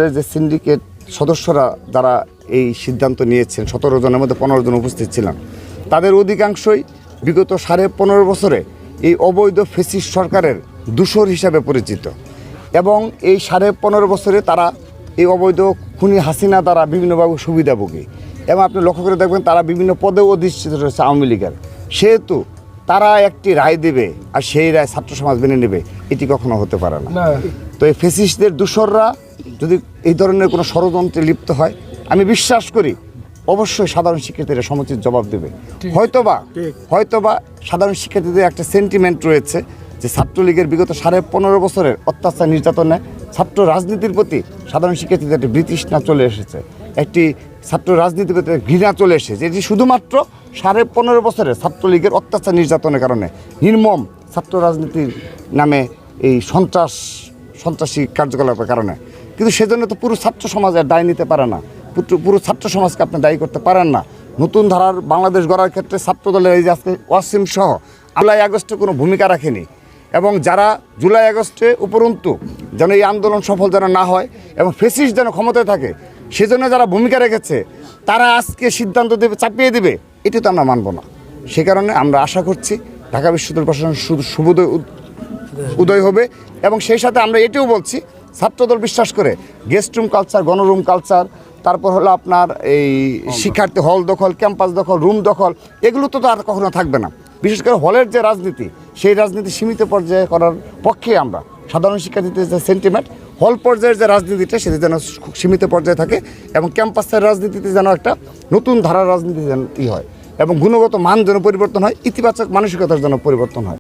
দলের যে সিন্ডিকেট সদস্যরা যারা এই সিদ্ধান্ত নিয়েছেন, 17 জনের মধ্যে 15 জন উপস্থিত ছিলেন, তাদের অধিকাংশই বিগত 15.5 বছরে এই অবৈধ ফ্যাসিস্ট সরকারের দূষর হিসাবে পরিচিত। এবং এই 15.5 বছরে তারা এই অবৈধ খুনি হাসিনা দ্বারা বিভিন্নভাবে সুবিধাভোগী, এবং আপনি লক্ষ্য করে দেখবেন তারা বিভিন্ন পদেও অধিষ্ঠিত রয়েছে আওয়ামী লীগের। সেহেতু তারা একটি রায় দেবে আর সেই রায় ছাত্র সমাজ মেনে নেবে, এটি কখনো হতে পারে না। তো এই ফ্যাসিস্টদের দূষররা যদি এই ধরনের কোনো ষড়যন্ত্রে লিপ্ত হয়, আমি বিশ্বাস করি অবশ্যই সাধারণ শিক্ষার্থীরা সমুচিত জবাব দেবে। হয়তোবা সাধারণ শিক্ষার্থীদের একটা সেন্টিমেন্ট রয়েছে যে ছাত্রলীগের বিগত 15.5 বছরের অত্যাচার নির্যাতনে ছাত্র রাজনীতির প্রতি সাধারণ শিক্ষার্থীদের একটি বিতৃষ্ণা চলে এসেছে, একটি ছাত্র রাজনীতির প্রতি ঘৃণা চলে এসেছে। এটি শুধুমাত্র 15.5 বছরের ছাত্রলীগের অত্যাচার নির্যাতনের কারণে, নির্মম ছাত্র রাজনীতির নামে এই সন্ত্রাসী কার্যকলাপের কারণে। কিন্তু সেজন্য তো পুরো ছাত্র সমাজ আর দায় নিতে পারে না, পুরো ছাত্র সমাজকে আপনি দায়ী করতে পারেন না। নতুন ধারার বাংলাদেশ গড়ার ক্ষেত্রে ছাত্র দলের এই যে আজকে ওয়াসিম সহ জুলাই আগস্টে কোনো ভূমিকা রাখেনি, এবং যারা জুলাই আগস্টে উপরন্তু যেন এই আন্দোলন সফল যেন না হয় এবং ফ্যাসিস্ট যেন ক্ষমতায় থাকে, সেজন্য যারা ভূমিকা রেখেছে তারা আজকে সিদ্ধান্ত দেবে, চাপিয়ে দেবে, এটি তো আমরা মানব না। সে কারণে আমরা আশা করছি ঢাকা বিশ্ববিদ্যালয় প্রশাসন শুভোদয় উদয় হবে। এবং সেই সাথে আমরা এটিও বলছি, ছাত্রদল বিশ্বাস করে গেস্ট রুম কালচার, গণরুম কালচার, তারপর হলো আপনার এই শিক্ষার্থী হল দখল, ক্যাম্পাস দখল, রুম দখল, এগুলো তো আর কখনো থাকবে না। বিশেষ করে হলের যে রাজনীতি, সেই রাজনীতি সীমিত পর্যায়ে করার পক্ষে আমরা। সাধারণ শিক্ষার্থীদের যে সেন্টিমেন্ট, হল পর্যায়ের যে রাজনীতিটা সেটি যেন সীমিত পর্যায়ে থাকে, এবং ক্যাম্পাসের রাজনীতিতে যেন একটা নতুন ধারার রাজনীতি যেন হয়, এবং গুণগত মান যেন পরিবর্তন হয়, ইতিবাচক মানসিকতার যেন পরিবর্তন হয়।